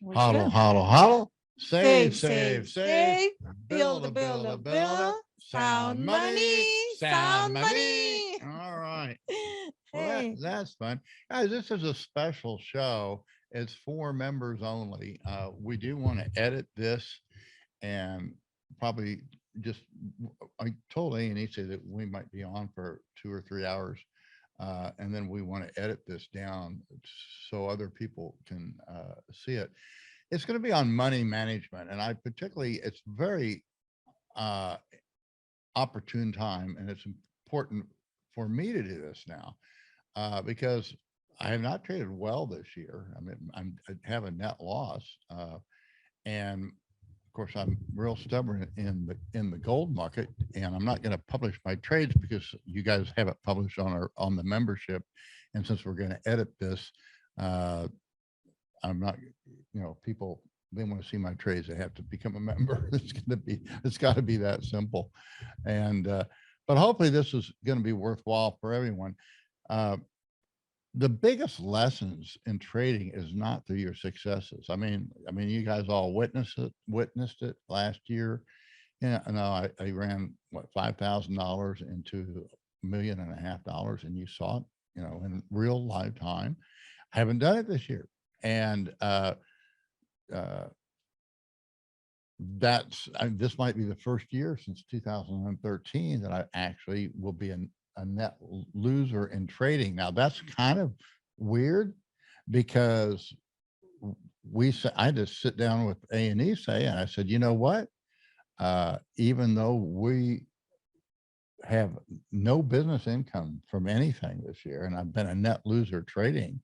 We're Hodl, good. hodl, hodl. Save, Save, save, save, save. save. Build a, Build build a a, build a. Sound Sound money, money. sound Sound money. money. All right. Well, Hey. that's fun. Guys, this is a special show. It's for members only. We do want to edit this and probably just, I told A&E that we might be on for 2 or 3 hours. And then we want to edit this down so other people can see it. It's going to be on money management. And I particularly, it's very uh, opportune time. And it's important for me to do this now because I have not traded well this year. I mean, I have a net loss. And of course, I'm real stubborn in the gold market, and I'm not going to publish my trades because you guys have it published on the membership. And since we're going to edit this, uh, I'm not, people, they want to see my trades, they have to become a member. It's got to be that simple. And but hopefully this is going to be worthwhile for everyone. Uh, the biggest lessons in trading is not through your successes. I mean, you guys all witnessed it last year. Yeah, no, I ran what $5,000 into $1.5 million, and you saw it, in real live time. I haven't done it this year, and uh, this might be the first year since 2013 that I actually will be a net loser in trading. Now that's kind of weird because I just sit down with A&E and I said, you know what? Even though we have no business income from anything this year, and I've been a net loser trading,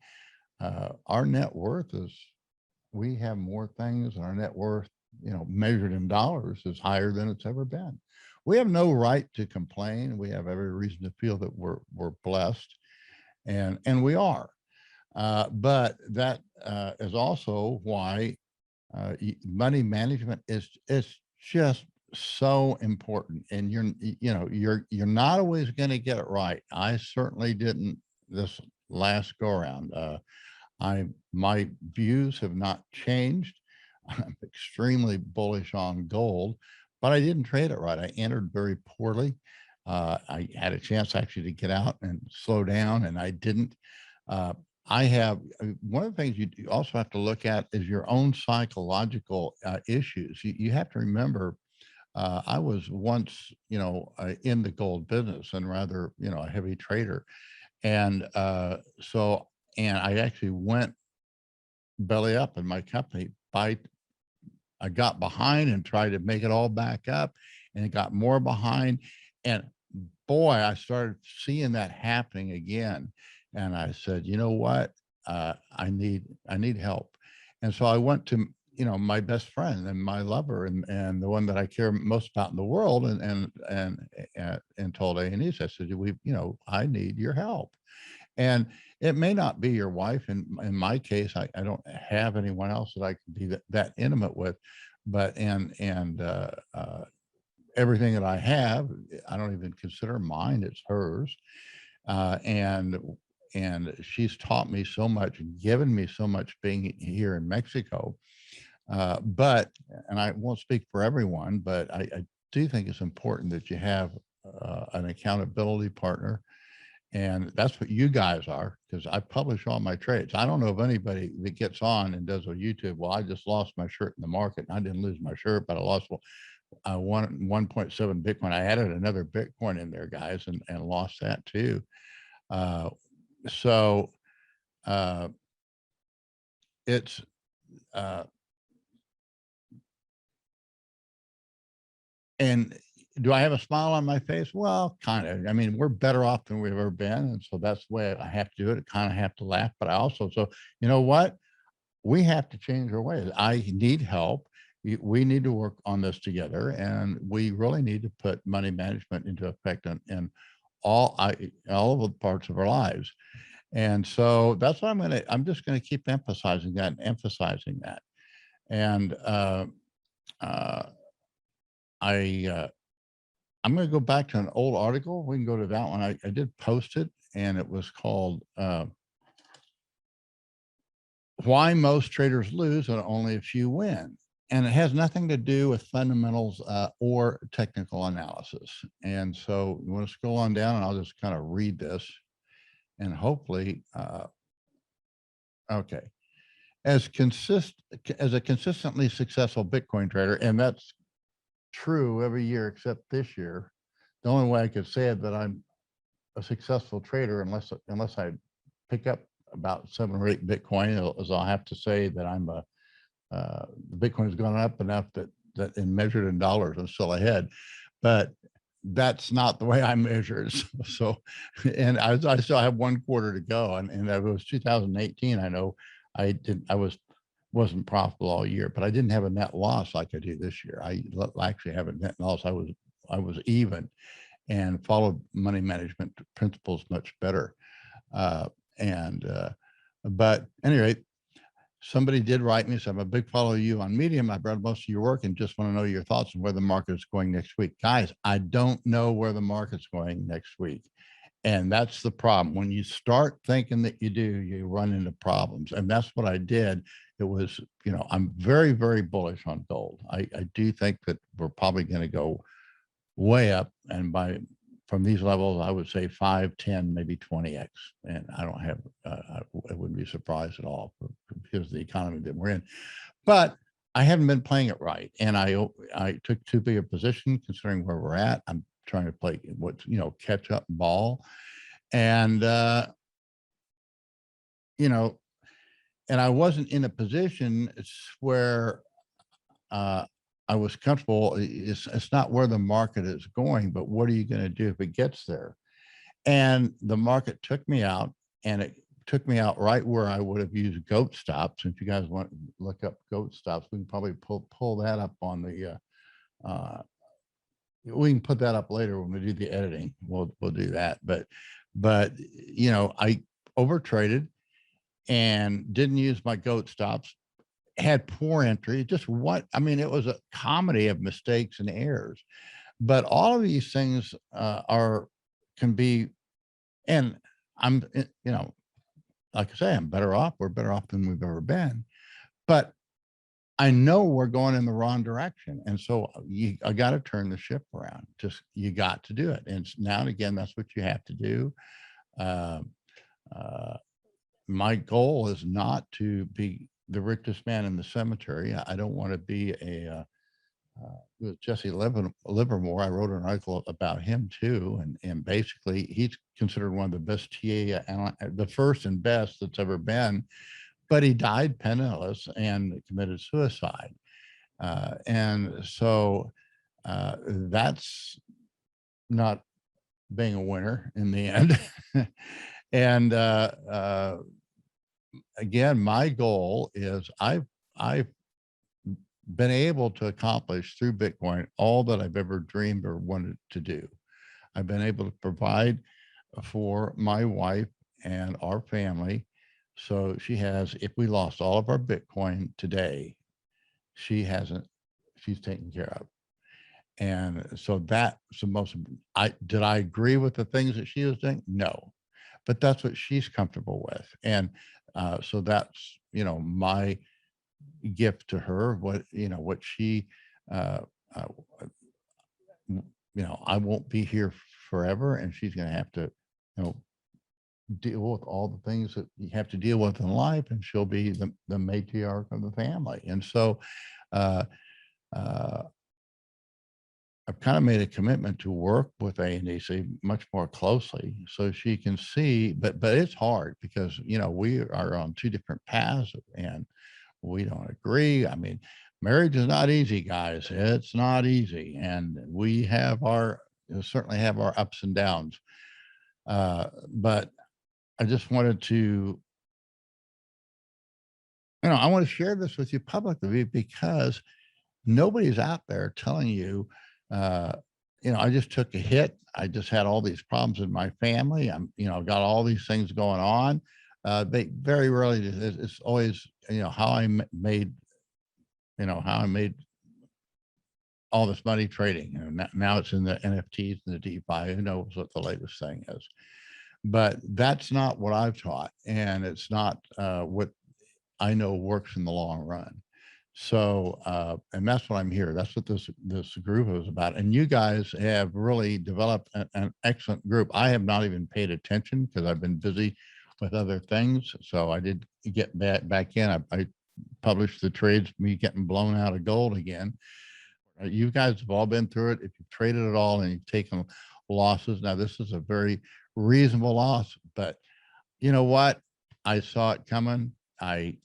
our net worth is, we have more things, and our net worth, measured in dollars, is higher than it's ever been. We have no right to complain. We have every reason to feel that we're blessed, and we are. But that is also why money management is just so important. And you're not always going to get it right. I certainly didn't this last go around. My views have not changed. I'm extremely bullish on gold, but I didn't trade it right. I entered very poorly. I had a chance actually to get out and slow down, and I didn't. Uh, I have one of the things you also have to look at is your own psychological issues. You have to remember, I was once, in the gold business and rather, a heavy trader. And and I actually went belly up in my company by, I got behind and tried to make it all back up, and it got more behind. And boy, I started seeing that happening again. And I said, you know what? I need help. And so I went to, my best friend and my lover, and the one that I care most about in the world, and told A&E, I said, I need your help. And it may not be your wife. In my case, I don't have anyone else that I can be that intimate with, but everything that I have, I don't even consider mine; it's hers. Uh, and and she's taught me so much, given me so much being here in Mexico. But and I won't speak for everyone, but I do think it's important that you have an accountability partner, and that's what you guys are, because I publish all my trades. I don't know of anybody that gets on and does a YouTube. Well, I just lost my shirt in the market. I didn't lose my shirt, but I lost 1.7 Bitcoin. I added another Bitcoin in there, guys, and lost that too. Uh, so uh, it's uh, and do I have a smile on my face? Well, kind of. I mean, we're better off than we've ever been, and so that's the way I have to do it. I kind of have to laugh, but I also, so you know what? We have to change our ways. I need help. We need to work on this together, and we really need to put money management into effect in all of the parts of our lives. And so that's what I'm just gonna keep emphasizing that and emphasizing that. And uh, I I'm gonna go back to an old article. We can go to that one. I did post it, and it was called why most traders lose and only a few win. And it has nothing to do with fundamentals or technical analysis. And so you want to scroll on down and I'll just kind of read this and hopefully, okay. As a consistently successful Bitcoin trader, and that's true every year except this year. The only way I could say it that I'm a successful trader, unless I pick up about 7 or 8 Bitcoin, is I'll have to say that I'm Bitcoin has gone up enough that in measured in dollars, I'm still ahead. But that's not the way I measure it. So and I still have 1 quarter to go. And it was 2018. I know wasn't profitable all year, but I didn't have a net loss like I do this year. I actually have a net loss. I was even and followed money management principles much better. But anyway, somebody did write me, so I'm a big follower of you on Medium. I've read most of your work and just want to know your thoughts on where the market is going next week. Guys, I don't know where the market's going next week. And that's the problem. When you start thinking that you do, you run into problems. And that's what I did. It was, I'm very, very bullish on gold. I do think that we're probably going to go way up. And from these levels, I would say 5, 10, maybe 20x. And I don't have, I wouldn't be surprised at all because of the economy that we're in. But I haven't been playing it right. And I took too big a position considering where we're at. I'm trying to play catch up ball. And, and I wasn't in a position where I was comfortable. It's not where the market is going, but what are you going to do if it gets there? And the market took me out, and it took me out right where I would have used goat stops. If you guys want to look up goat stops, we can probably pull that up on the, we can put that up later when we do the editing. We'll do that. But I overtraded and didn't use my goat stops, had poor entry, it was a comedy of mistakes and errors. But all of these things can be, and I'm, like I say, I'm better off. We're better off than we've ever been. But I know we're going in the wrong direction. And so I got to turn the ship around. You got to do it. And now and again, that's what you have to do. My goal is not to be the richest man in the cemetery. I don't want to be Jesse Livermore. I wrote an article about him too. And basically he's considered one of the best TA, the first and best that's ever been, but he died penniless and committed suicide. And so that's not being a winner in the end. And again, my goal is I've been able to accomplish through Bitcoin all that I've ever dreamed or wanted to do. I've been able to provide for my wife and our family. So if we lost all of our Bitcoin today, she's taken care of. And so that's the most, did I agree with the things that she was doing? No, but that's what she's comfortable with. And so that's, my gift to her, what she, I won't be here forever, and she's going to have to, deal with all the things that you have to deal with in life, and she'll be the matriarch of the family. And so I've kind of made a commitment to work with ANDC much more closely so she can see, but it's hard because, we are on 2 different paths and we don't agree. I mean, marriage is not easy, guys. It's not easy. And we certainly have our ups and downs. But I just wanted to, I want to share this with you publicly because nobody's out there telling you, I just took a hit. I just had all these problems in my family. Got all these things going on. They very rarely, it's always, how I made all this money trading. Now it's in the NFTs and the DeFi. Who knows what the latest thing is? But that's not what I've taught, and it's not what I know works in the long run. So, and that's what I'm here. That's what this group is about. And you guys have really developed an excellent group. I have not even paid attention because I've been busy with other things. So I did get back in. I published the trades, me getting blown out of gold again. You guys have all been through it. If you've traded at all and you've taken losses, now this is a very reasonable loss, but you know what? I saw it coming. I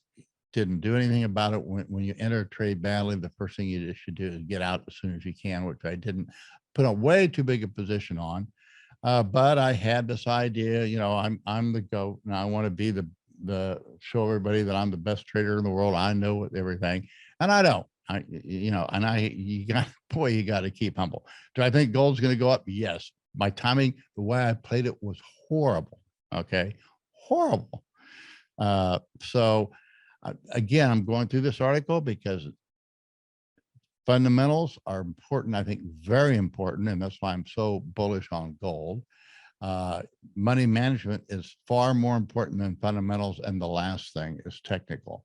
didn't do anything about it. When you enter a trade badly, the first thing you should do is get out as soon as you can, which I didn't. Put a way too big a position on. But I had this idea, I'm the GOAT and I want to be the show everybody that I'm the best trader in the world. I know everything. And I don't. You got to keep humble. Do I think gold's going to go up? Yes. My timing, the way I played it was horrible. Okay. Horrible. So again, I'm going through this article because fundamentals are important, I think very important, and that's why I'm so bullish on gold. Money management is far more important than fundamentals, and the last thing is technical.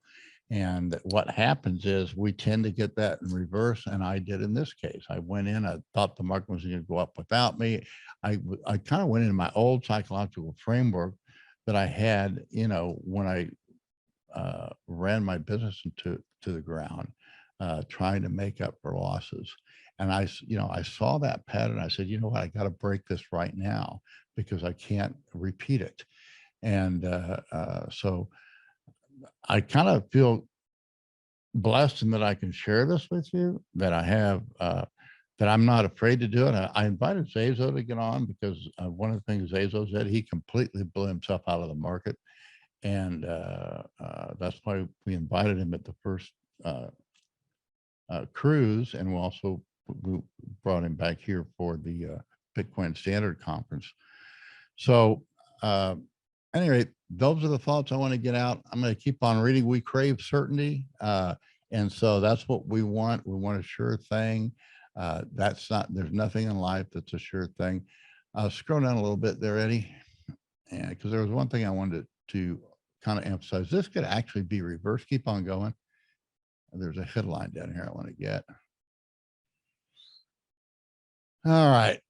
And what happens is we tend to get that in reverse, and I did in this case. I went in, I thought the market was going to go up without me. I kind of went into my old psychological framework that I had, when I ran my business to the ground, trying to make up for losses. And I saw that pattern. I said, you know what, I got to break this right now because I can't repeat it. And so I kind of feel blessed in that I can share this with you, that I have, that I'm not afraid to do it. I invited Zezo to get on because one of the things Zezo said, he completely blew himself out of the market. And that's why we invited him at the first cruise, and we brought him back here for the Bitcoin Standard Conference. So anyway, those are the thoughts I want to get out. I'm going to keep on reading. We crave certainty. And so that's what we want. We want a sure thing. There's nothing in life that's a sure thing. Scroll down a little bit there, Eddie. And because there was one thing I wanted to kind of emphasize. This could actually be reverse. Keep on going. There's a headline down here I want to get. All right.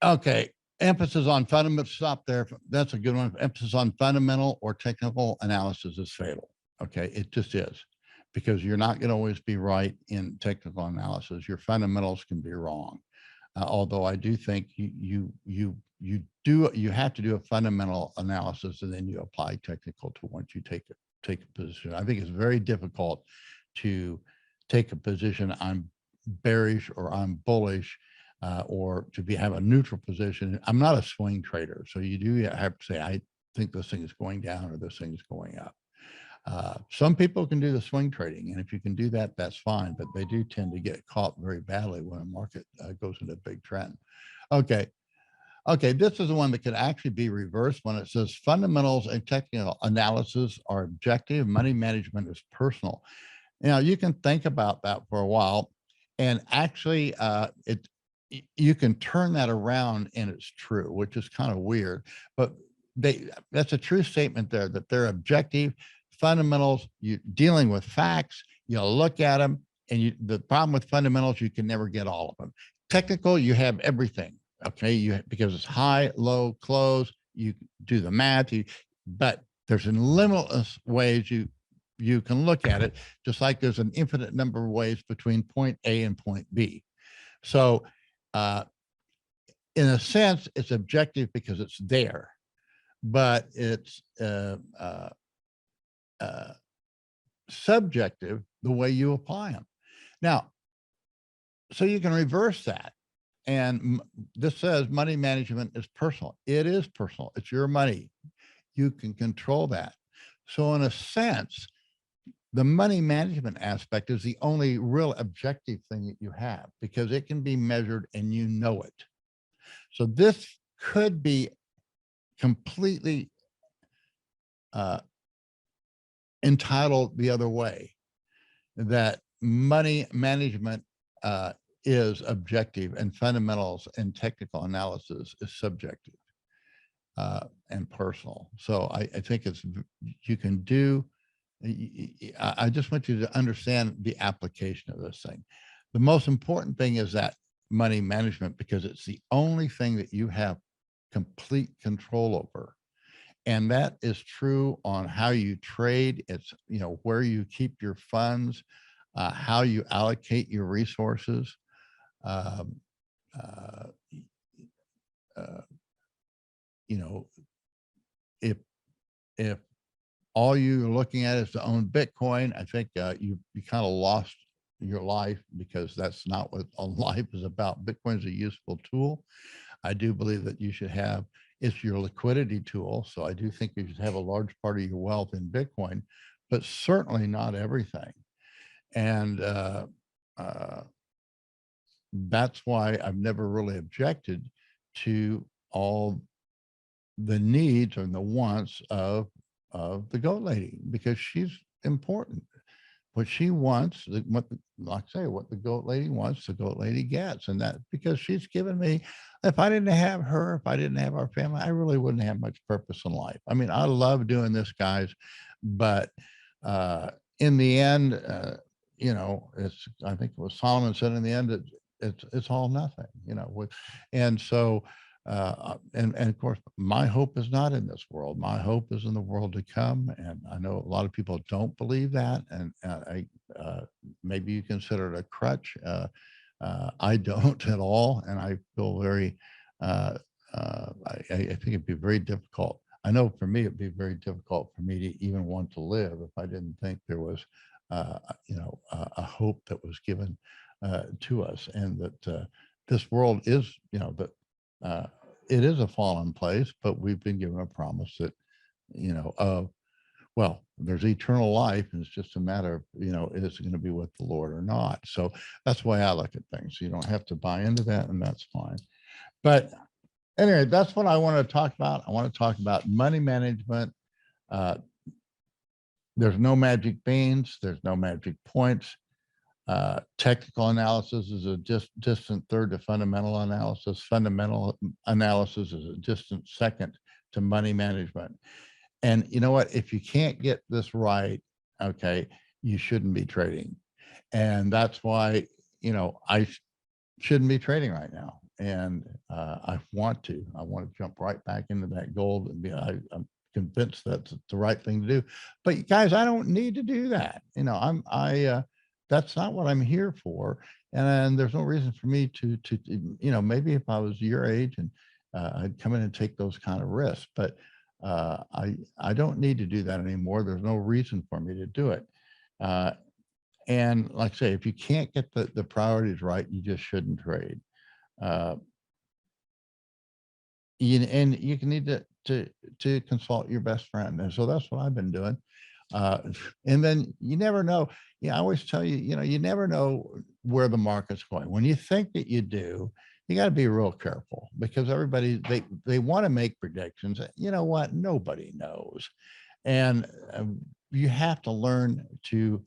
Okay. Emphasis on fundamental. Stop there. That's a good one. Emphasis on fundamental or technical analysis is fatal. Okay. It just is, because you're not going to always be right in technical analysis. Your fundamentals can be wrong. Although I do think you have to do a fundamental analysis and then you apply technical to once you take a position. I think it's very difficult to take a position I'm bearish or I'm bullish, or to have a neutral position. I'm not a swing trader, so you do have to say I think this thing is going down or this thing is going up. Some people can do the swing trading, and if you can do that, that's fine, but they do tend to get caught very badly when a market goes into a big trend. Okay, this is the one that could actually be reversed when it says fundamentals and technical analysis are objective, money management is personal. Now, you can think about that for a while, and actually you can turn that around and it's true, which is kind of weird, but that's a true statement there, that they're objective. Fundamentals, you're dealing with facts, you look at them, and the problem with fundamentals, you can never get all of them. Technical, you have everything, okay? Because it's high, low, close, you do the math, but there's limitless ways you can look at it, just like there's an infinite number of ways between point A and point B. So in a sense, it's objective because it's there, but it's subjective the way you apply them. Now, so you can reverse that. And this says money management is personal. It is personal. It's your money. You can control that. So in a sense, the money management aspect is the only real objective thing that you have, because it can be measured and you know it. So this could be completely entitled the other way, that money management is objective and fundamentals and technical analysis is subjective and personal. So I think you can do I just want you to understand the application of this thing. The most important thing is that money management, because it's the only thing that you have complete control over. And that is true on how you trade. It's, where you keep your funds, how you allocate your resources. Um, uh, uh, you know, if if all you're looking at is to own Bitcoin, I think you kind of lost your life, because that's not what life is about. Bitcoin is a useful tool. I do believe that you should have, it's your liquidity tool. So I do think you should have a large part of your wealth in Bitcoin, but certainly not everything. And uh, that's why I've never really objected to all the needs and the wants of the goat lady, because she's important. What she wants, like I say, what the goat lady wants, the goat lady gets. And that, because she's given me, if I didn't have her, if I didn't have our family, I really wouldn't have much purpose in life. I mean, I love doing this, guys, but in the end, I think it was Solomon said, in the end, it's all nothing, and so, and of course, my hope is not in this world. My hope is in the world to come. And I know a lot of people don't believe that. And maybe you consider it a crutch. I don't at all. And I feel very, I think it'd be very difficult. I know for me, it'd be very difficult for me to even want to live if I didn't think there was, a hope that was given to us, and that this world is, that it is a fallen place, but we've been given a promise that, of, well, there's eternal life, and it's just a matter of, is it going to be with the Lord or not? So that's the way I look at things. You don't have to buy into that, and that's fine. But anyway, that's what I want to talk about. I want to talk about money management. Uh, there's no magic beans. There's no magic points. Technical analysis is a distant third to fundamental analysis. Fundamental analysis is a distant second to money management. And you know what? If you can't get this right, okay, you shouldn't be trading. And that's why, I shouldn't be trading right now. And I want to jump right back into that gold, and I'm convinced that's the right thing to do. But guys, I don't need to do that. That's not what I'm here for. And there's no reason for me to, maybe if I was your age, and I'd come in and take those kind of risks, but I don't need to do that anymore. There's no reason for me to do it. And like I say, if you can't get the priorities right, you just shouldn't trade. Uh, and you can need to consult your best friend. And so that's what I've been doing. Uh, and then you never know. Yeah, I always tell you, you never know where the market's going. When you think that you do, you got to be real careful, because everybody, they want to make predictions. You know what? Nobody knows. And you have to learn to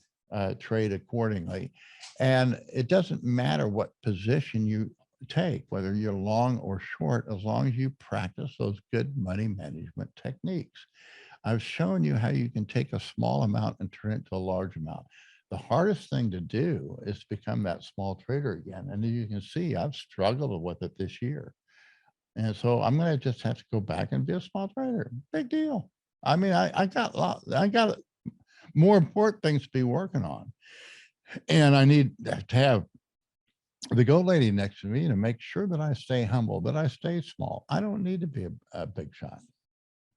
trade accordingly. And it doesn't matter what position you take, whether you're long or short, as long as you practice those good money management techniques. I've shown you how you can take a small amount and turn it to a large amount. The hardest thing to do is to become that small trader again. And you can see I've struggled with it this year. And so I'm going to just have to go back and be a small trader. Big deal. I mean, I got more important things to be working on. And I need to have the gold lady next to me to make sure that I stay humble, that I stay small. I don't need to be a big shot.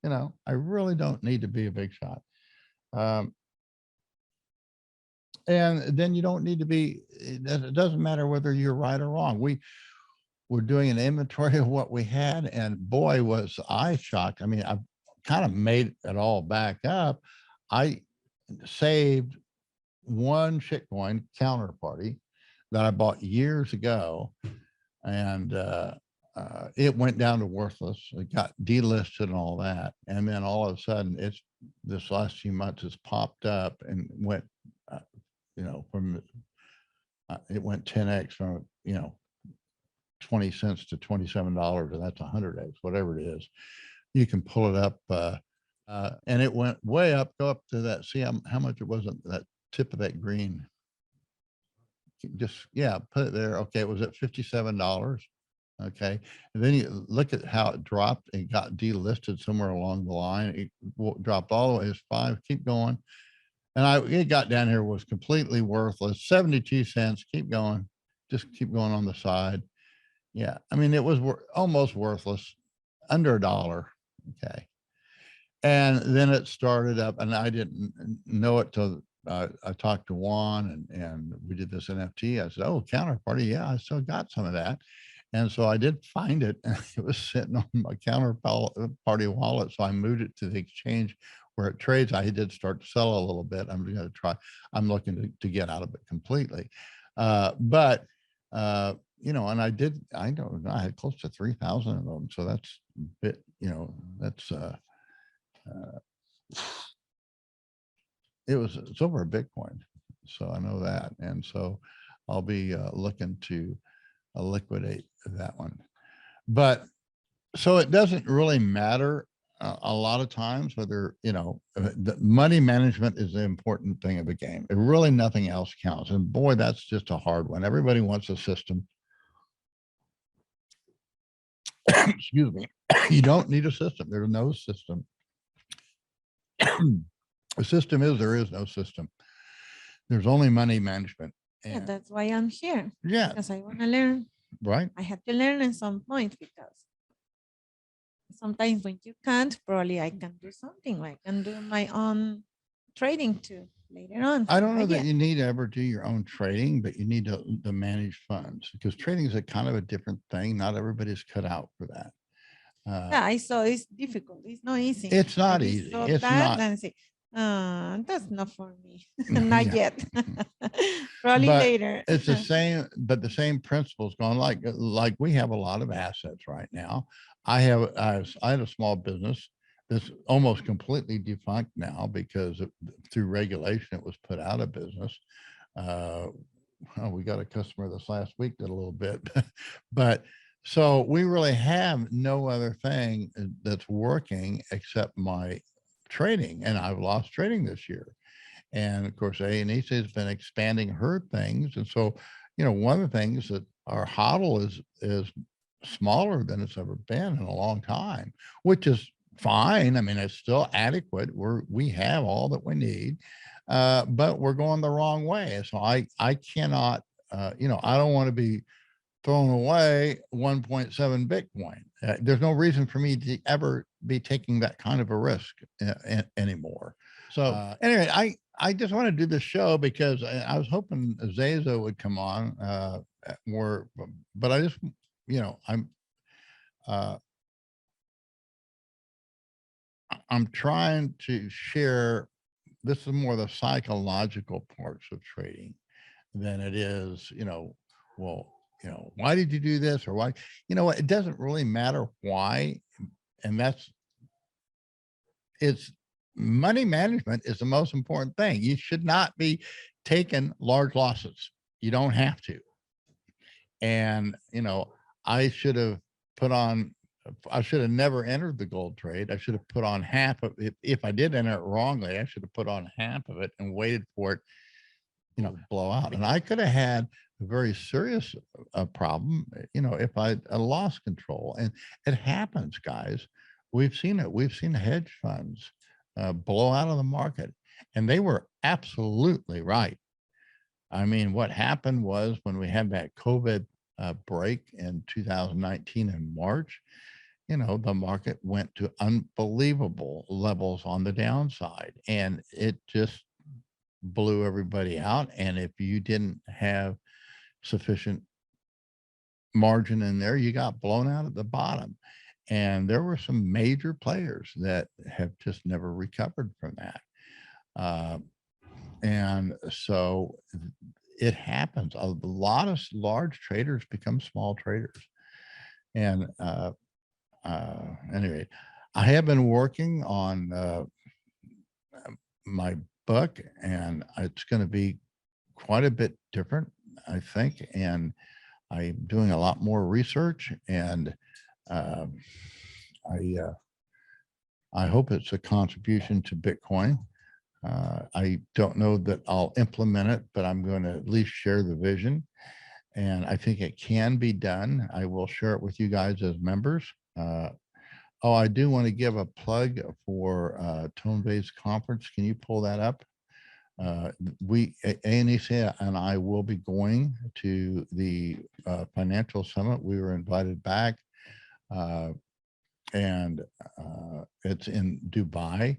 I really don't need to be a big shot. Um, and then you don't need to be, it doesn't matter whether you're right or wrong. We were doing an inventory of what we had, and boy, was I shocked. I mean, I kind of made it all back up. I saved one shitcoin counterparty that I bought years ago, and it went down to worthless. It got delisted and all that, and then all of a sudden, this last few months has popped up and went, from it went 10x from 20 cents to $27, and that's 100x, whatever it is. You can pull it up And it went way up, go up to that. See how much it wasn't that tip of that green. Just, yeah, put it there. Okay. It was at $57. Okay. And then you look at how it dropped and got delisted somewhere along the line. It dropped all the way as 5, keep going. And it got down here, was completely worthless. 72 cents. Keep going. Just keep going on the side. Yeah. I mean, it was almost worthless, under $1. Okay. And then it started up, and I didn't know it till I talked to Juan, and we did this NFT. I said, "Oh, counterparty, yeah, I still got some of that." And so I did find it, and it was sitting on my counterparty wallet. So I moved it to the exchange where it trades. I did start to sell a little bit. I'm going to try. I'm looking to get out of it completely, but and I don't know, I had close to 3,000 of them. So that's a bit, that's it's over a Bitcoin. So I know that. And so I'll be looking to liquidate that one. But so it doesn't really matter a lot of times whether, the money management is the important thing of a game. Really nothing else counts. And boy, that's just a hard one. Everybody wants a system. Excuse me. You don't need a system. There's no system. The system is, there is no system. There's only money management. Yeah, that's why I'm here. Yeah. Because I want to learn. Right. I have to learn at some point, because sometimes when you can't, probably I can do something. I can do my own trading too later on. I don't know that you need to ever do your own trading, but you need to manage funds, because trading is a kind of a different thing. Not everybody's cut out for that. Yeah, I saw it's difficult. It's not easy. It's not easy. It's not. And say, that's not for me. Not yet. Probably later. It's the same, but the same principles going, like we have a lot of assets right now. I had a small business that's almost completely defunct now because through regulation it was put out of business. We got a customer this last week did a little bit, but so we really have no other thing that's working except my trading, and I've lost trading this year. And of course, A&E has been expanding her things, and so one of the things that our hodl is smaller than it's ever been in a long time, which is fine. I mean, it's still adequate. We have all that we need, but we're going the wrong way. So I cannot, I don't want to be throwing away 1.7 Bitcoin. There's no reason for me to ever be taking that kind of a risk anymore. So anyway, I just want to do this show because I was hoping Zezo would come on more, but I just, I'm trying to share. This is more the psychological parts of trading than it is, well, why did you do this, or why, what, it doesn't really matter why. And it's money management is the most important thing. You should not be taking large losses. You don't have to. And, I should have never entered the gold trade. I should have put on half of it. If I did enter it wrongly, I should have put on half of it and waited for it, blow out. And I could have had a very serious problem, if I lost control. And it happens, guys. We've seen it. We've seen hedge funds blow out of the market, and they were absolutely right. I mean, what happened was when we had that COVID break in 2019 in March, the market went to unbelievable levels on the downside, and it just blew everybody out. And if you didn't have sufficient margin in there, you got blown out at the bottom. And there were some major players that have just never recovered from that. And so it happens. A lot of large traders become small traders. And anyway, I have been working on my book, and it's going to be quite a bit different, I think. And I'm doing a lot more research, and I hope it's a contribution to Bitcoin. I don't know that I'll implement it, but I'm going to at least share the vision. And I think it can be done. I will share it with you guys as members. Oh, I do want to give a plug for Tone-Based Conference. Can you pull that up? ANEC and I will be going to the financial summit. We were invited back, and it's in Dubai.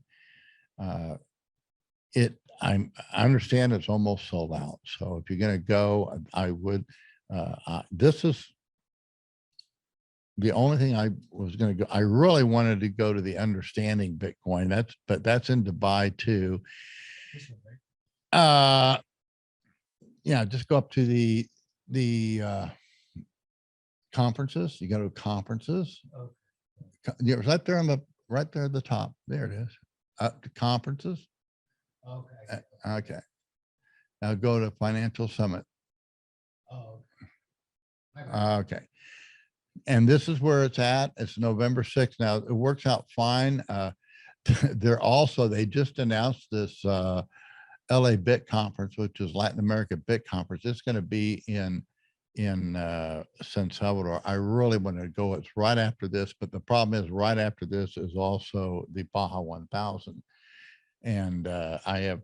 I understand it's almost sold out. So if you're going to go, I would. This is the only thing I was going to go. I really wanted to go to the Understanding Bitcoin. But that's in Dubai too. Yeah, just go up to the conferences. You go to conferences. Okay. Yeah, right there right there at the top. There it is. Up to conferences. Okay. Okay. Now go to Financial Summit. Oh, okay. Okay. And this is where it's at. It's November 6th. Now it works out fine. They just announced this LA Bit Conference, which is Latin America Bit Conference. It's going to be in San Salvador. I really want to go. It's right after this, but the problem is right after this is also the Baja 1000. And I have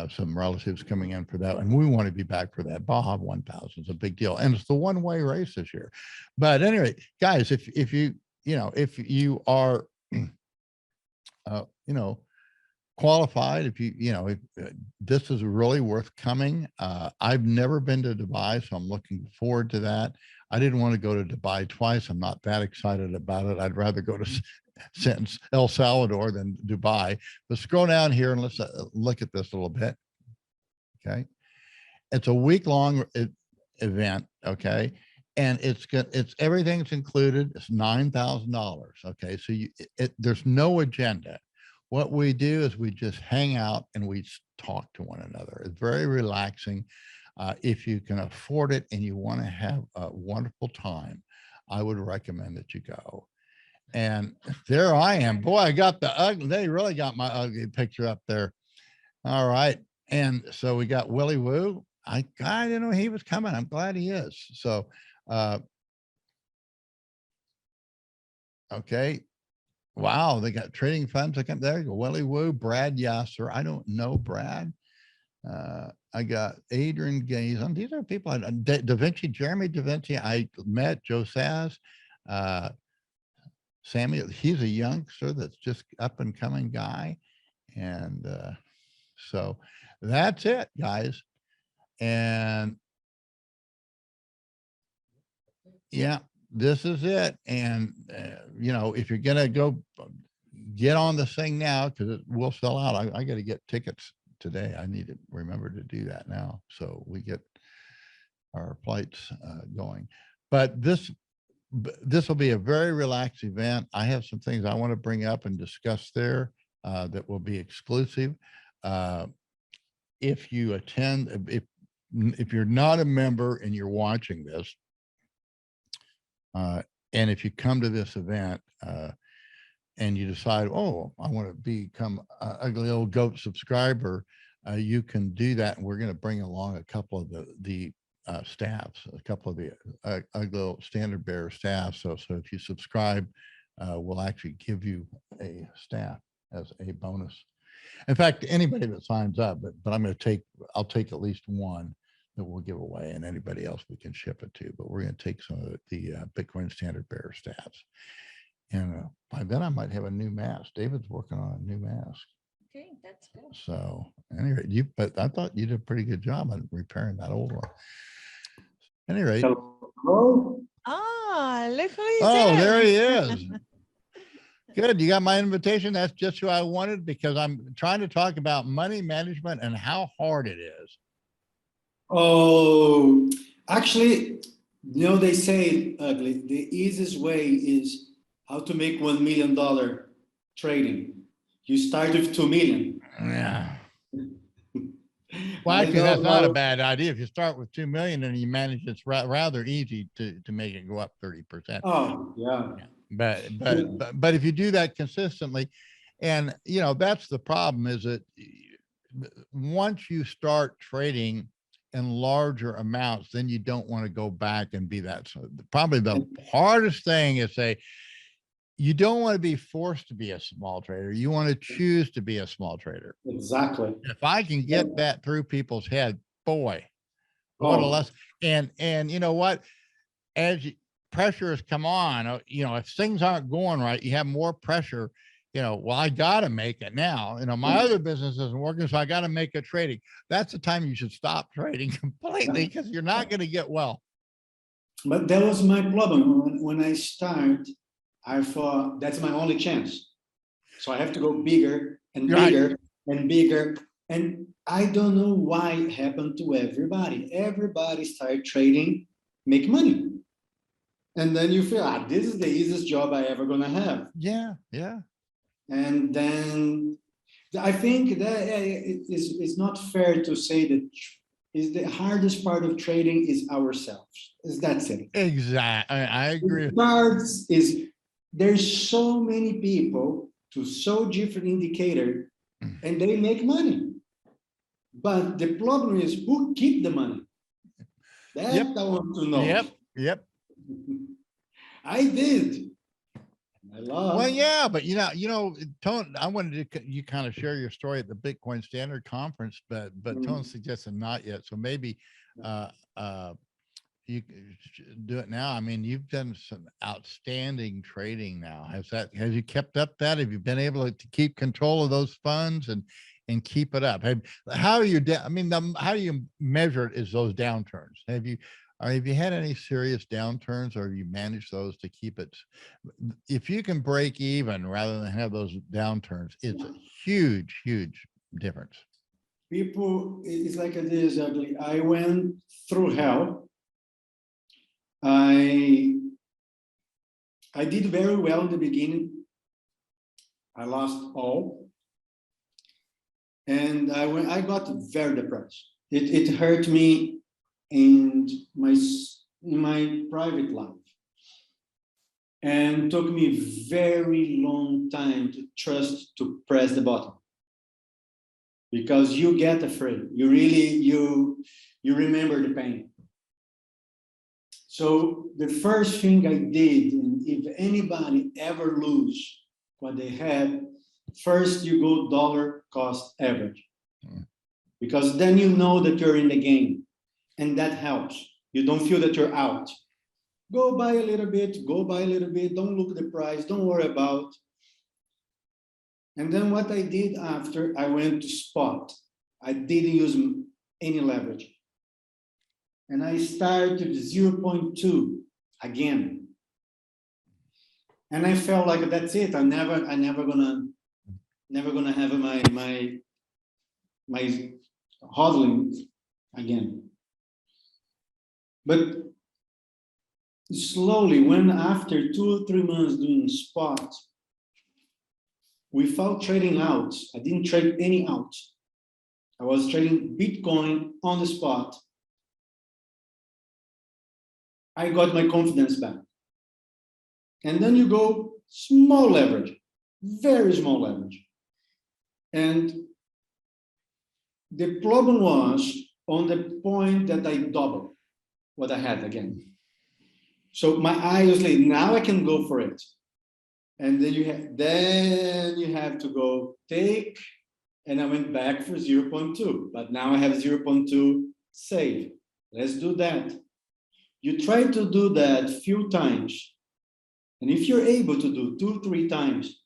some relatives coming in for that, and we want to be back for that. Baja 1000 is a big deal, and it's the one-way race this year. But anyway, guys, if you are qualified, if this is really worth coming. I've never been to Dubai, so I'm looking forward to that. I didn't want to go to Dubai twice. I'm not that excited about it. I'd rather go to El Salvador than Dubai. But scroll down here and let's look at this a little bit. Okay, it's a week-long event. Okay, and it's everything's included. It's $9,000. Okay, so there's no agenda. What we do is we just hang out and we talk to one another. It's very relaxing. If you can afford it and you want to have a wonderful time, I would recommend that you go. And there I am. Boy, I got the ugly. They really got my ugly picture up there. All right. And so we got Willie Woo. I didn't know he was coming. I'm glad he is. So, okay. Wow, they got trading funds. There you go. Willie Woo, Brad Yasser. I don't know Brad. I got Adrian Gaze. These are people. Da Vinci, Jeremy Da Vinci. I met Joe Saz. Sammy, he's a youngster that's just up and coming guy. And so that's it, guys. And yeah, this is it. And, if you're going to go get on this thing now, because it will sell out. I got to get tickets today. I need to remember to do that now, so we get our flights going. But this will be a very relaxed event. I have some things I want to bring up and discuss there that will be exclusive. If you attend, if you're not a member and you're watching this, and if you come to this event and you decide, oh, I want to become an Ugly Old Goat subscriber, you can do that. And we're going to bring along a couple of the staffs, a couple of the Ugly Old Standard Bearer staff. So if you subscribe, we'll actually give you a staff as a bonus. In fact, anybody that signs up, but I'll take at least one that we'll give away, and anybody else we can ship it to. But we're going to take some of the Bitcoin Standard Bearer staffs. And by then I might have a new mask. David's working on a new mask. Okay, that's good. So anyway, but I thought you did a pretty good job on repairing that old one. Anyway. Hello. Look who is there he is. Good. You got my invitation. That's just who I wanted, because I'm trying to talk about money management and how hard it is. Oh, actually, they say, Ugly, the easiest way is how to make $1 million trading. You start with 2 million. Yeah. Well, actually, that's not a bad idea. If you start with 2 million and you manage, it's rather easy to make it go up 30%. Oh, yeah. But if you do that consistently, and you know, that's the problem, is that once you start trading in larger amounts, then you don't want to go back and be that. So probably the hardest thing is say, you don't want to be forced to be a small trader. You want to choose to be a small trader. Exactly. If I can get that through people's head, boy, what a lesson. And you know what, as pressure has come on, you know, if things aren't going right, you have more pressure. You know, well, I got to make it now. You know, my other business isn't working, so I got to make it trading. That's the time you should stop trading completely, because you're not going to get well. But that was my problem. When I start, I thought that's my only chance. So I have to go bigger and bigger and bigger. And I don't know why it happened to everybody. Everybody started trading, make money. And then you feel, this is the easiest job I ever gonna have. Yeah, yeah. And then I think that it's not fair to say that is the hardest part of trading is ourselves. That's it. Exactly. I agree. Cards is there's so many people to so different indicator and they make money. But the problem is who keep the money? That I want to know. Yep. I did. I lost. Well, yeah, but you know, Tone, I wanted to you kind of share your story at the Bitcoin Standard Conference, but Tone suggested not yet. So maybe you do it now. I mean, you've done some outstanding trading now. Have you kept up that? Have you been able to keep control of those funds and keep it up? How are you? I mean, how do you measure it? Is those downturns? Have you had any serious downturns, or have you managed those to keep it? If you can break even rather than have those downturns, it's a huge, huge difference. People, it's like this ugly. I went through hell. I did very well in the beginning. I lost all. And I got very depressed. It hurt me in my private life. And took me very long time to trust to press the button. Because you get afraid. You really, you remember the pain. So the first thing I did, and if anybody ever lose what they had, first you go dollar cost average. Because then you know that you're in the game, and that helps. You don't feel that you're out. Go buy a little bit, don't look at the price, don't worry about. And then what I did after, I went to spot. I didn't use any leverage. And I started 0.2 again. And I felt like that's it. I'm never gonna have my hodling again. But slowly, when after 2 or 3 months doing spot, without trading out, I didn't trade any out. I was trading Bitcoin on the spot. I got my confidence back. And then you go small leverage, very small leverage. And the problem was on the point that I doubled what I had again. So my eye was like, now I can go for it. And then you have to go take, and I went back for 0.2, but now I have 0.2 save. Let's do that. You try to do that few times. And if you're able to do 2, 3 times,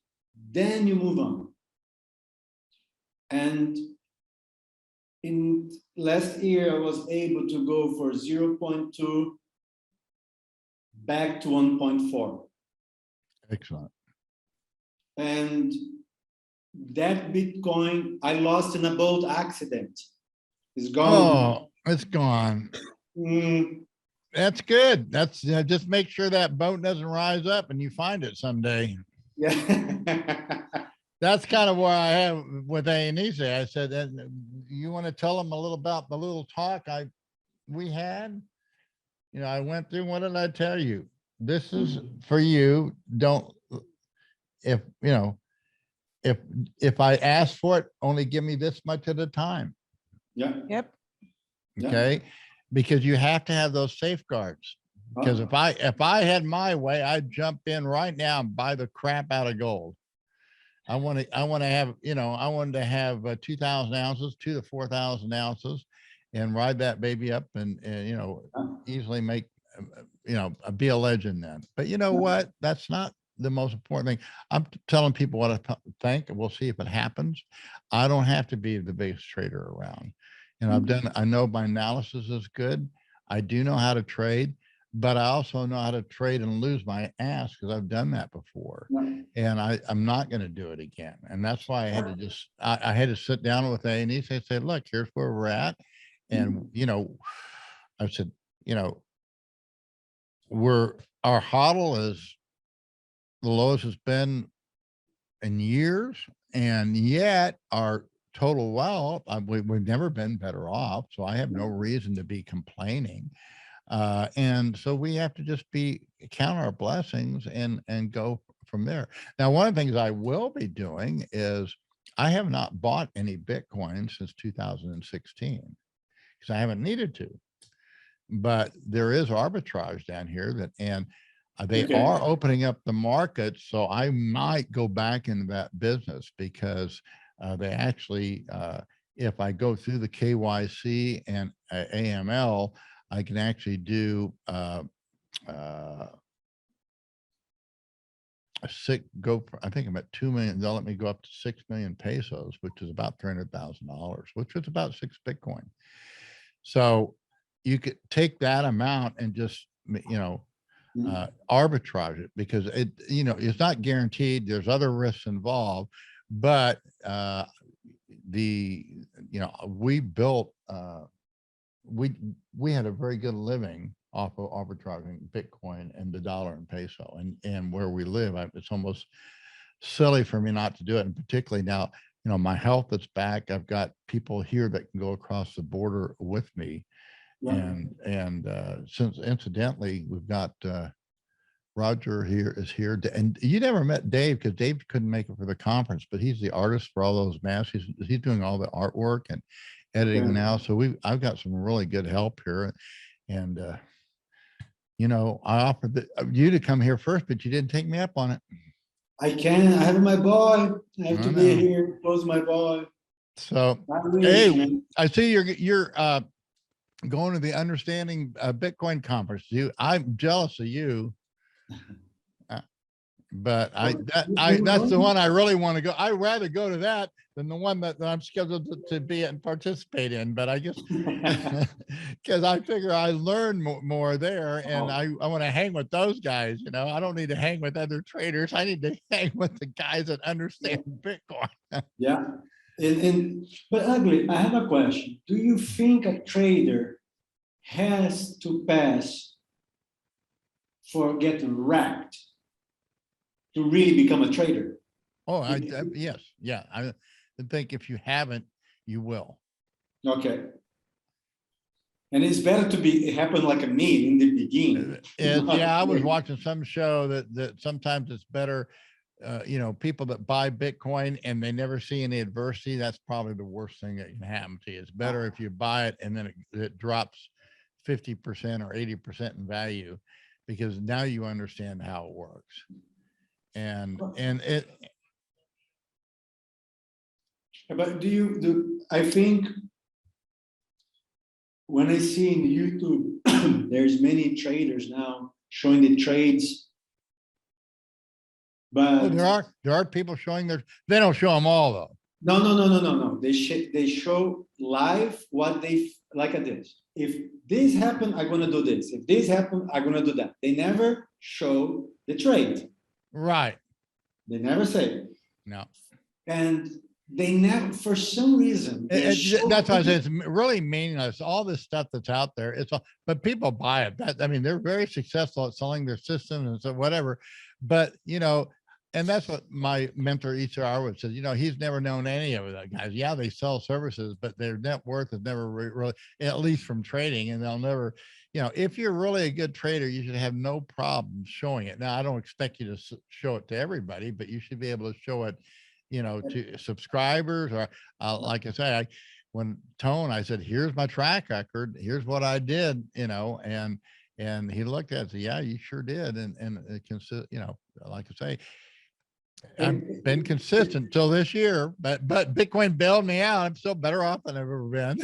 then you move on. And in last year, I was able to go for 0.2 back to 1.4. Excellent. And that Bitcoin, I lost in a boat accident. It's gone. Oh, it's gone. That's good. That's just make sure that boat doesn't rise up and you find it someday. Yeah. That's kind of where I have with A&E. I said, that you want to tell them a little about the little talk we had? You know, I went through, what did I tell you? this is for you. Don't, if, you know, if I ask for it, only give me this much at a time. Yeah. Yep. Yeah. Okay. Because you have to have those safeguards. Because Oh, if I had my way, I'd jump in right now and buy the crap out of gold. I want to have, you know, I wanted to have 2,000 ounces, 2 to 4,000 ounces, and ride that baby up and you know, easily make, you know, be a legend then. But you know what? That's not the most important thing. I'm telling people what I think, and we'll see if it happens. I don't have to be the biggest trader around. And I know my analysis is good. I do know how to trade, but I also know how to trade and lose my ass because I've done that before. And I'm not going to do it again. And that's why I had to just, I had to sit down with A and E, say, look, here's where we're at. And, you know, I said, you know, our hodl is the lowest it's been in years. And yet our total wealth, we've never been better off. So I have no reason to be complaining. And so we have to just count our blessings and go from there. Now, one of the things I will be doing is I have not bought any Bitcoin since 2016 because I haven't needed to, but there is arbitrage down here and they are opening up the market. So I might go back into that business because they actually, if I go through the KYC and AML, I can actually do I think I'm at 2 million. They'll let me go up to 6 million pesos, which is about $300,000, which is about 6 Bitcoin. So you could take that amount and just, you know, arbitrage it because you know, it's not guaranteed. There's other risks involved, but you know, we built, we had a very good living off of arbitraging Bitcoin and the dollar and peso and where we live. It's almost silly for me not to do it. And particularly now, you know, my health is back. I've got people here that can go across the border with me. And since incidentally, we've got Roger is here. And you never met Dave because Dave couldn't make it for the conference, but he's the artist for all those masks. He's doing all the artwork and editing now. So I've got some really good help here. And, you know, I offered you to come here first, but you didn't take me up on it. I can. I have my boy. I have to be here. Close my boy. So, hey, I see you're going to the Understanding Bitcoin conference. I'm jealous of you. But that's the one I really want to go. I'd rather go to that than the one that I'm scheduled to be and participate in. But I guess because I figure I learn more there, and I want to hang with those guys. You know, I don't need to hang with other traders. I need to hang with the guys that understand Bitcoin. Yeah, but Ugly, I have a question. Do you think a trader has to pass for getting wrecked to really become a trader? Oh, yes, yeah. I think if you haven't, you will. Okay. And it's better to happen like a me in the beginning. Yeah, I was watching some show that sometimes it's better. You know, people that buy Bitcoin and they never see any adversity. That's probably the worst thing that can happen to you. It's better if you buy it and then it drops 50% or 80% in value, because now you understand how it works. And it. But I think when I see in YouTube, there's many traders now showing the trades. But there are people showing they don't show them all though. No. They show live what they like at this. If this happened, I'm gonna do this. If this happened, I'm gonna do that. They never show the trade. Right. They never say. No. And they never, for some reason. That's why I say it's really meaningless. All this stuff that's out there, but people buy it. I mean, they're very successful at selling their system and so whatever. But you know, and that's what my mentor ECR would say. You know, he's never known any of the guys. Yeah, they sell services, but their net worth is never really, at least from trading, and they'll never, if you're really a good trader, you should have no problem showing it. Now, I don't expect you to show it to everybody, but you should be able to show it, to subscribers or like I say, when Tone, I said, here's my track record. Here's what I did, and he looked at it and said, yeah, you sure did. And it like I say, I've been consistent till this year, but Bitcoin bailed me out. I'm still better off than I've ever been.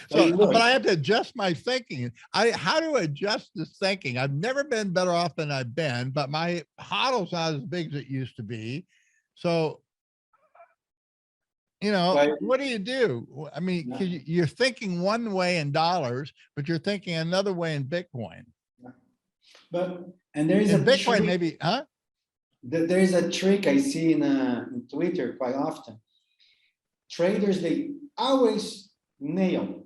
But I have to adjust my thinking. How to adjust this thinking? I've never been better off than I've been, but my hodl's not as big as it used to be. So, what do you do? I mean, 'cause you're thinking one way in dollars, but you're thinking another way in Bitcoin. And there is in a Bitcoin, trick, maybe, huh? there is a trick I see in Twitter quite often. Traders, they always nail,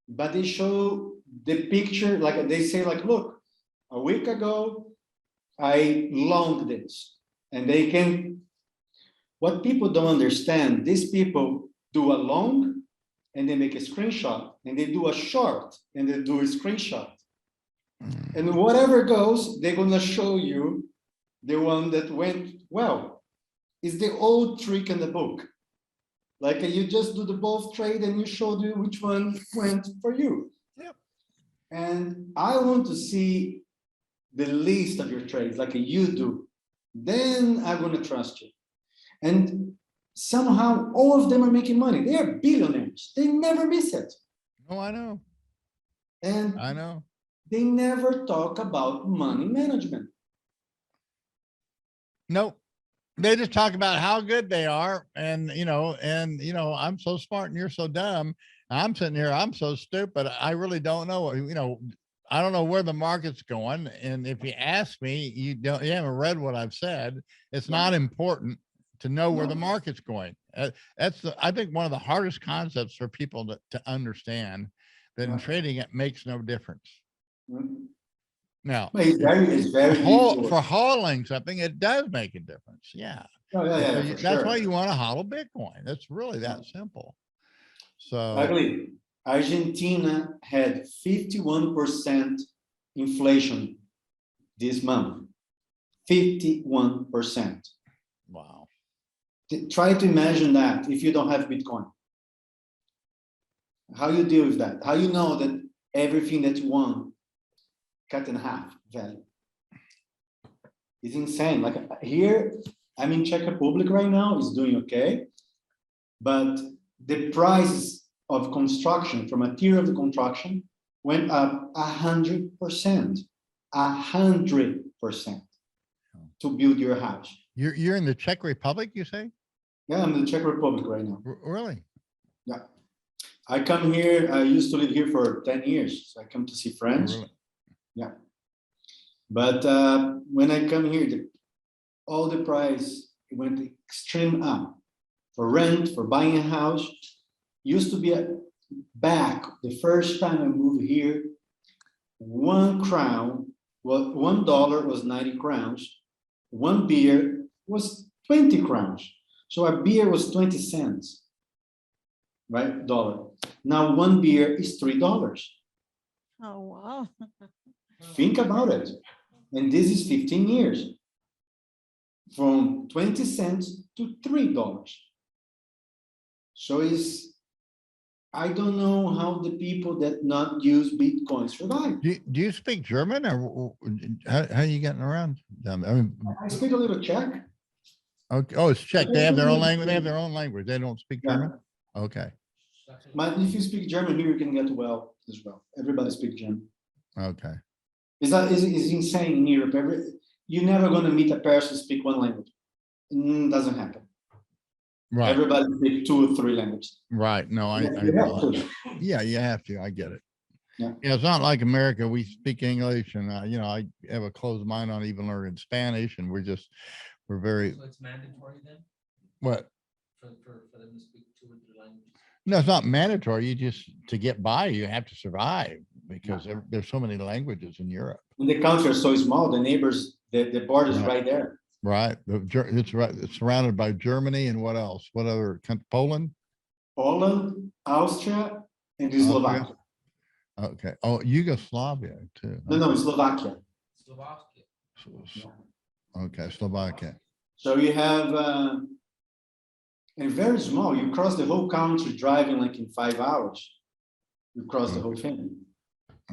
but they show the picture, like they say, like, look, a week ago, I longed this. And they can, what people don't understand, these people do a long and they make a screenshot, and they do a short and they do a screenshot. And whatever goes, they're gonna show you the one that went well. It's the old trick in the book. Like you just do the both trade and you show you which one went for you. Yep. And I want to see the list of your trades like you do. Then I'm gonna trust you. And somehow all of them are making money. They are billionaires. They never miss it. Oh, I know. And I know. they never talk about money management. Nope. They just talk about how good they are. And, I'm so smart and you're so dumb. I'm sitting here, I'm so stupid. I really don't know, I don't know where the market's going. And if you ask me, you haven't read what I've said. It's not important to know where the market's going. That's I think one of the hardest concepts for people to understand, that in trading, it makes no difference. Now, it's very for hodling something, it does make a difference. Yeah. That's why you want to hodl Bitcoin. It's really that simple. So I believe Argentina had 51% inflation this month. 51%. Wow. Try to imagine that if you don't have Bitcoin. How you deal with that? How you know that everything that you want cut in half value? It's insane. Like here, I'm in Czech Republic right now, it's doing okay. But the price of construction, for material of the construction, went up 100%. 100% to build your house. You're in the Czech Republic, you say? Yeah, I'm in the Czech Republic right now. Really? Yeah. I come here, I used to live here for 10 years. So I come to see friends. Really? Yeah. But when I come here, all the price went extreme up for rent, for buying a house. Used to be back the first time I moved here, $1 was 90 crowns. One beer was 20 crowns. So a beer was 20 cents, right? Dollar. Now one beer is $3. Oh, wow. Think about it. And this is 15 years. From 20 cents to $3. So I don't know how the people that not use Bitcoin survive. Do you speak German, or how are you getting around down there? I mean, I speak a little Czech. okay. Oh, it's Czech. They have their own language. They have their own language. They don't speak German. Okay. But if you speak German here, you can get well as well. Everybody speaks German. Okay. It's insane in Europe. You're never going to meet a person speak one language. It doesn't happen. Right. Everybody speaks 2 or 3 languages. Right. No, I yeah, you have to. I get it. Yeah. It's not like America. We speak English, and I have a closed mind on even learning Spanish, and we're very. So it's mandatory then? What? For them to speak 2 or 3 languages? No, it's not mandatory. To get by, you have to survive, because there's so many languages in Europe. And the country is so small, the neighbors, the border is right there. Right. It's right. It's surrounded by Germany, and what else? What other country? Poland? Poland, Austria, and Slovakia. Okay. Oh, Yugoslavia too. No, Slovakia. Slovakia. Okay, Slovakia. So you have, and very small, you cross the whole country driving like in 5 hours. You cross the whole thing.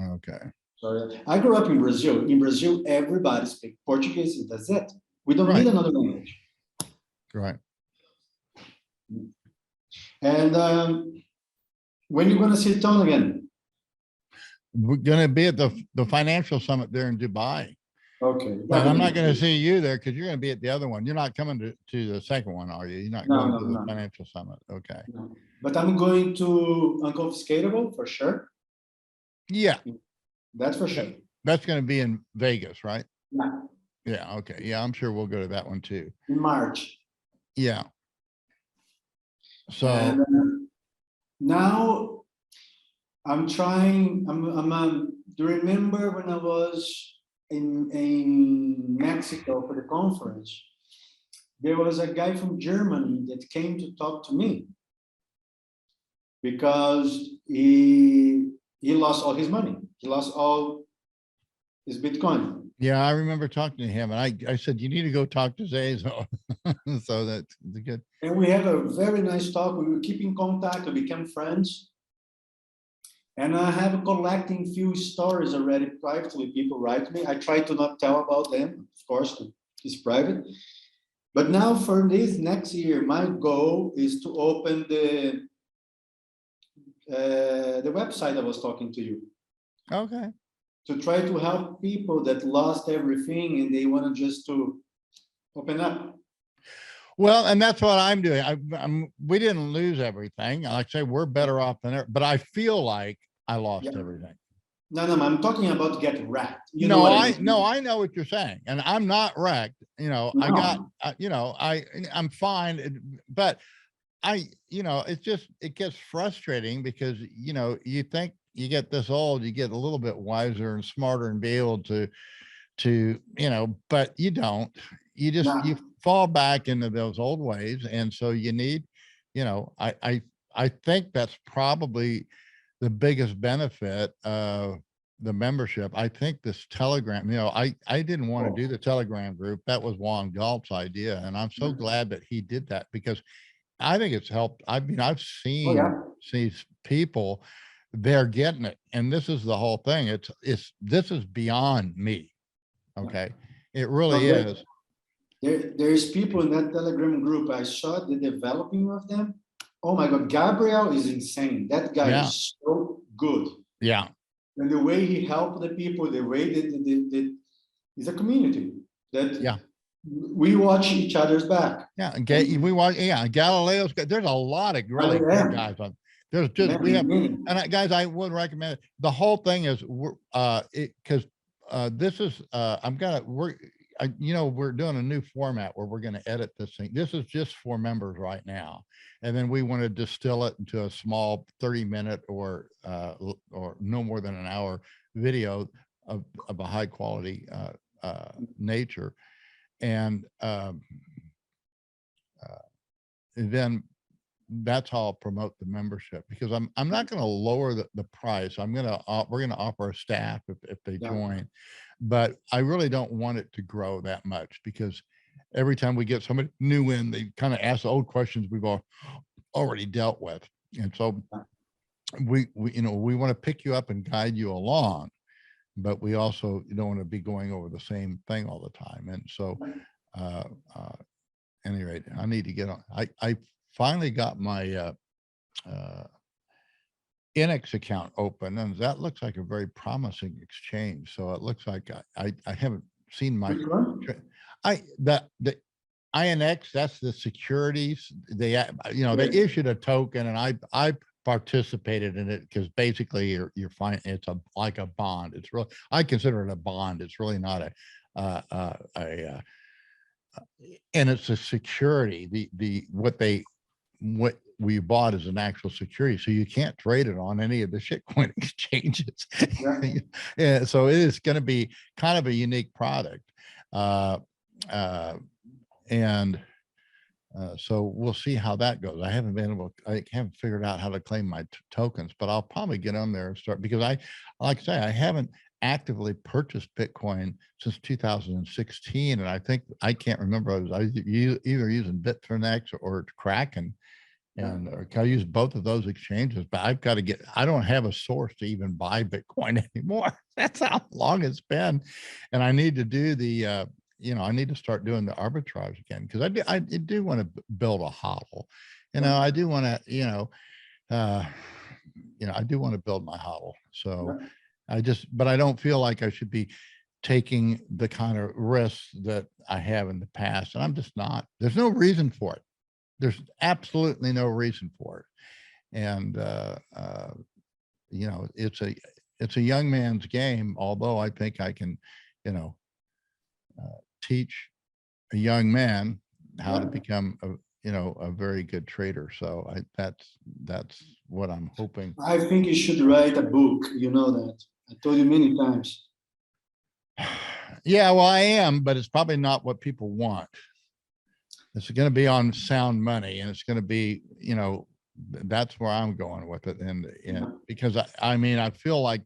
Okay. So I grew up in Brazil. In Brazil, everybody speaks Portuguese. That's it. We don't Right. need another language. Right. And when you're going to see Tone again? We're gonna be at the financial summit there in Dubai. Okay. But I'm not gonna see you there because you're gonna be at the other one. You're not coming to the second one, are you? You're not going to the No. financial summit. Okay. No. But I'm going to Unconfiscatable for sure. Yeah, That's for sure. that's gonna be in Vegas, right? Yeah. Yeah, okay. Yeah, I'm sure we'll go to that one too. In March. Yeah. So And now I'm trying. Do you remember when I was in Mexico for the conference? There was a guy from Germany that came to talk to me because he lost all his money. He lost all his Bitcoin. yeah, I remember talking to him and I said, you need to go talk to Zezo. So that's good. And we had a very nice talk. We will keep in contact. We became friends. And I have collecting few stories already privately. People write me. I try to not tell about them, of course, it's private. But now for this next year, my goal is to open the website I was talking to you. Okay. To try to help people that lost everything and they want to just to open up. Well, and that's what I'm doing. We didn't lose everything. Like I say, we're better off than ever, but I feel like I lost everything. No, I'm talking about get wrecked. You No, know what I mean? I know what you're saying, and I'm not wrecked. You know, I got, I'm fine, but it gets frustrating because, you think you get this old, you get a little bit wiser and smarter and be able to, but you don't, you fall back into those old ways. And so you need, I think that's probably the biggest benefit of the membership. I think this Telegram, I didn't want to do the Telegram group. That was Juan Galt's idea. And I'm so glad that he did that because I think it's helped. I mean, I've seen these people, they're getting it. And this is the whole thing. This is beyond me. Okay. It really is. There's people in that Telegram group. I saw the developing of them. Oh my God, Gabriel is insane. That guy is so good. Yeah. And the way he helped the people, the way that it's a community that we watch each other's back. Yeah. We watch, Galileo's, there's a lot of really good guys on. There's just, we have, and guys, I would recommend it. The whole thing is, because this is, we're doing a new format where we're going to edit this thing. This is just for members right now. And then we want to distill it into a small 30-minute or no more than an hour video of a high quality nature. And then that's how I'll promote the membership, because I'm not going to lower the price. we're going to offer a staff if they join, but I really don't want it to grow that much, because every time we get somebody new in, they kind of ask the old questions we've already dealt with. And so we want to pick you up and guide you along, but we also don't want to be going over the same thing all the time. And so any rate, I need to get on. I finally got my Inex account open, and that looks like a very promising exchange. So it looks like I haven't seen my the INX, that's the securities. They issued a token, and I participated in it because basically you're fine. It's like a bond. It's really, I consider it a bond. It's really not and it's a security. What we bought is an actual security, so you can't trade it on any of the shitcoin exchanges. Yeah, so it is going to be kind of a unique product. And So we'll see how that goes. I haven't figured out how to claim my tokens, but I'll probably get on there and start because like I say, I haven't actively purchased Bitcoin since 2016. And I think I can't remember. I was either using Bitfinex or Kraken. And I use both of those exchanges, but I don't have a source to even buy Bitcoin anymore. That's how long it's been. And I need to do I need to start doing the arbitrage again because I do want to build a hodl. I do want to, I do want to build my hodl. So but I don't feel like I should be taking the kind of risks that I have in the past. And I'm just not. There's no reason for it. There's absolutely no reason for it. And, it's a young man's game, although I think I can, teach a young man how to become a very good trader. So that's what I'm hoping. I think you should write a book. You know that. I told you many times. Yeah, well, I am, but it's probably not what people want. It's going to be on sound money, and it's going to be, that's where I'm going with it. And because I feel like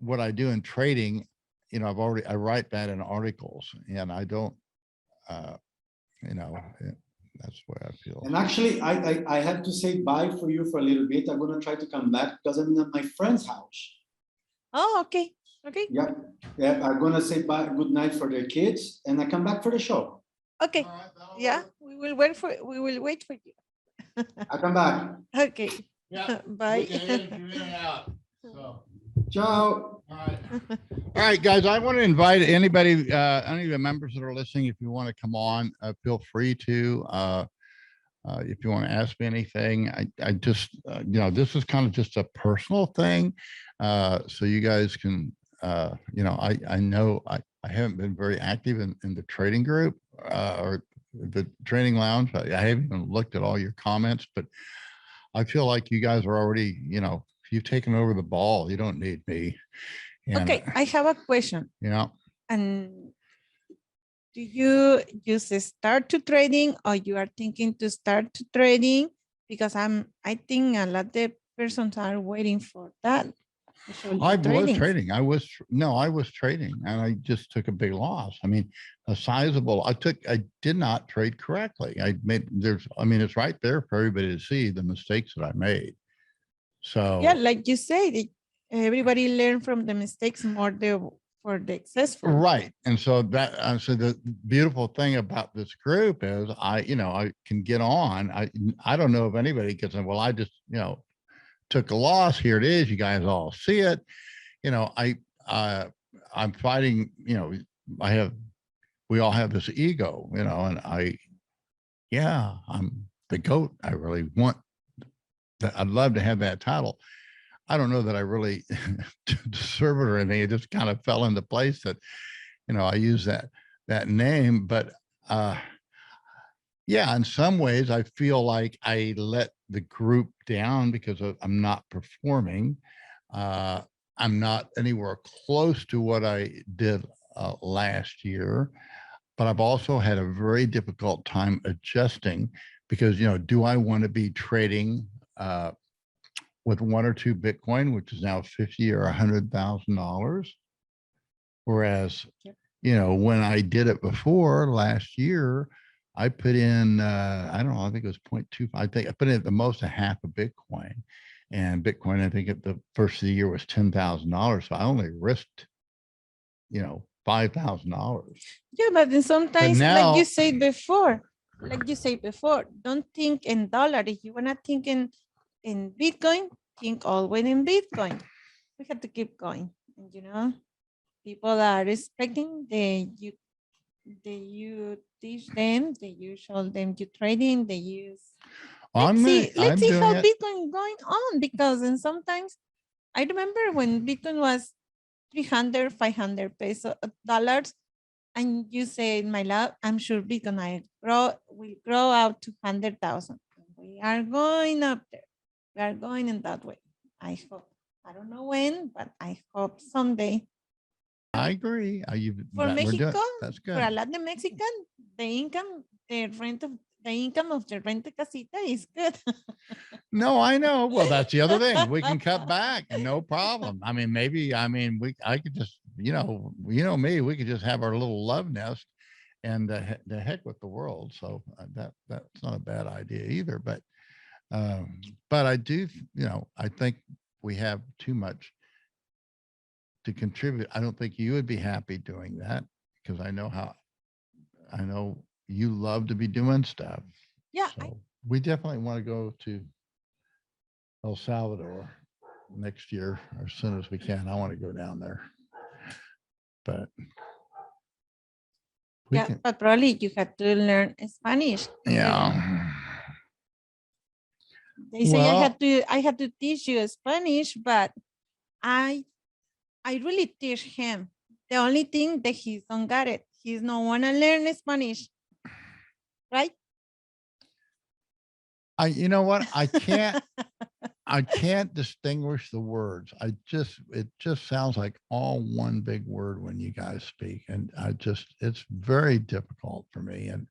what I do in trading, I write that in articles, and I don't, that's where I feel. And actually, I had to say bye for you for a little bit. I'm going to try to come back because I'm at my friend's house. Oh, okay. Okay. Yeah. I'm going to say bye, good night for the kids, and I come back for the show. Okay. Yeah, we will wait for you. I come back. Okay. Yeah. Bye. Ciao. All right, guys, I want to invite anybody, any of the members that are listening, if you want to come on, feel free to. If you want to ask me anything, I just, this is kind of just a personal thing. So you guys can, I know I haven't been very active in the trading group or the training lounge. I haven't even looked at all your comments, but I feel like you guys are already, you've taken over the ball. You don't need me. And, Okay, I have a question. Yeah. And do you use start to trading or you are thinking to start to trading? Because I think a lot of persons are waiting for that. I was trading. I was trading and I just took a big loss. I mean, I did not trade correctly. It's right there for everybody to see the mistakes that I made. So yeah, like you said, everybody learn from the mistakes more for the successful. Right. And so so the beautiful thing about this group is I can get on. I don't know if anybody gets on. Well, I just, took a loss. Here it is. You guys all see it. I'm fighting, we all have this ego, and I'm the GOAT. I really want that. I'd love to have that title. I don't know that I really deserve it or anything. It just kind of fell into place that, I use that name, but in some ways I feel like I let the group down because I'm not performing. I'm not anywhere close to what I did last year, but I've also had a very difficult time adjusting because, do I want to be trading with 1 or 2 Bitcoin, which is now $50,000 or $100,000? Whereas, when I did it before last year, I put in, I don't know, I think it was 0.25. I think I put in at the most a half a Bitcoin. And Bitcoin, I think at the first of the year was $10,000. So I only risked, $5,000. Yeah, but then sometimes, like you said before, don't think in dollar. If you want to think in Bitcoin, think always in Bitcoin. We have to keep going. And, people are expecting you teach them, you show them you trading, they use. Let's see how Bitcoin going on, because and sometimes I remember when Bitcoin was 300, 500 pesos dollars, and you say, my love, I'm sure Bitcoin will grow out to 100,000. We are going up there. We are going in that way. I hope. I don't know when, but I hope someday. I agree. For Mexico, that's good. for a lot of Mexican, the income the income of the rent casita is good. No, I know. Well, that's the other thing. We can cut back and no problem. I mean, maybe, I could just, me, we could just have our little love nest and the heck with the world. So that's not a bad idea either. But I do, I think we have too much to contribute. I don't think you would be happy doing that because I know you love to be doing stuff. Yeah. So we definitely want to go to El Salvador next year as soon as we can. I want to go down there. But but probably you had to learn Spanish. Yeah. They say I had to teach you Spanish, but I really teach him. The only thing that he don't got it. He's not wanna learn Spanish. Right? You know what? I can't distinguish the words. It just sounds like all one big word when you guys speak. And it's very difficult for me. And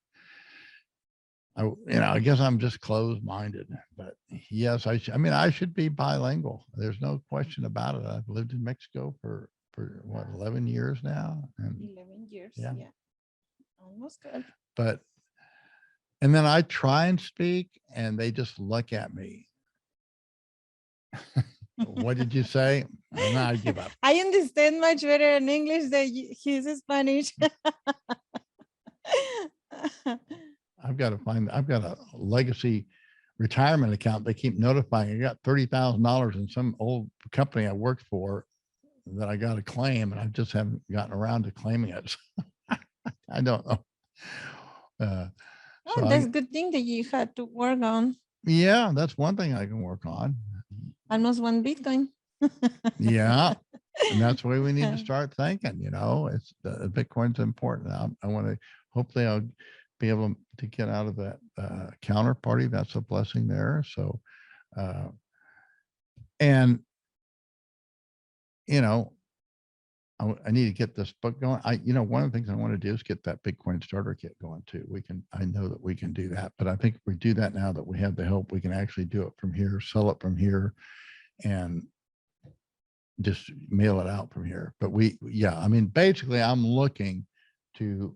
I guess I'm just closed-minded, but yes, I should be bilingual. There's no question about it. I've lived in Mexico for what, 11 years now. And 11 years. Yeah. Almost good. And then I try and speak and they just look at me. What did you say? And I give up. I understand much better in English than he's Spanish. I've got a legacy retirement account. They keep notifying. I got $30,000 in some old company I worked for that I got to claim, and I just haven't gotten around to claiming it. I don't know. That's a good thing that you had to work on. Yeah, that's one thing I can work on. Almost 1 Bitcoin. Yeah. And that's the way we need to start thinking, it's the Bitcoin's important. I want to, hopefully I'll be able to get out of that counterparty. That's a blessing there. So, and, I need to get this book going. One of the things I want to do is get that Bitcoin starter kit going too. I know that we can do that, but I think if we do that now that we have the help, we can actually do it from here, sell it from here, and just mail it out from here. But basically I'm looking to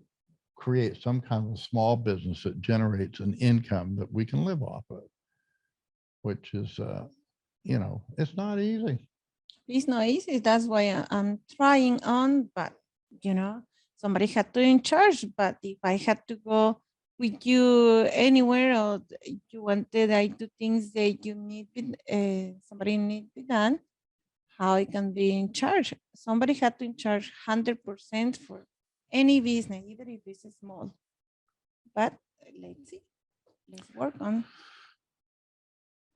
create some kind of small business that generates an income that we can live off of, which is, it's not easy. It's not easy. That's why I'm trying on, but somebody had to in charge. But if I had to go with you anywhere or you wanted I do things that you need, somebody need to be done, how I can be in charge? Somebody had to in charge 100% for any business, even if it's small. But let's see. Let's work on.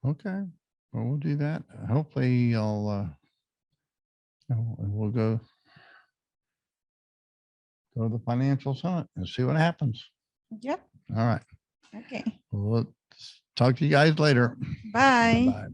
Okay. Well, we'll do that. Hopefully we'll go to the financial summit and see what happens. Yep. All right. Okay. Well, let's talk to you guys later. Bye. Bye.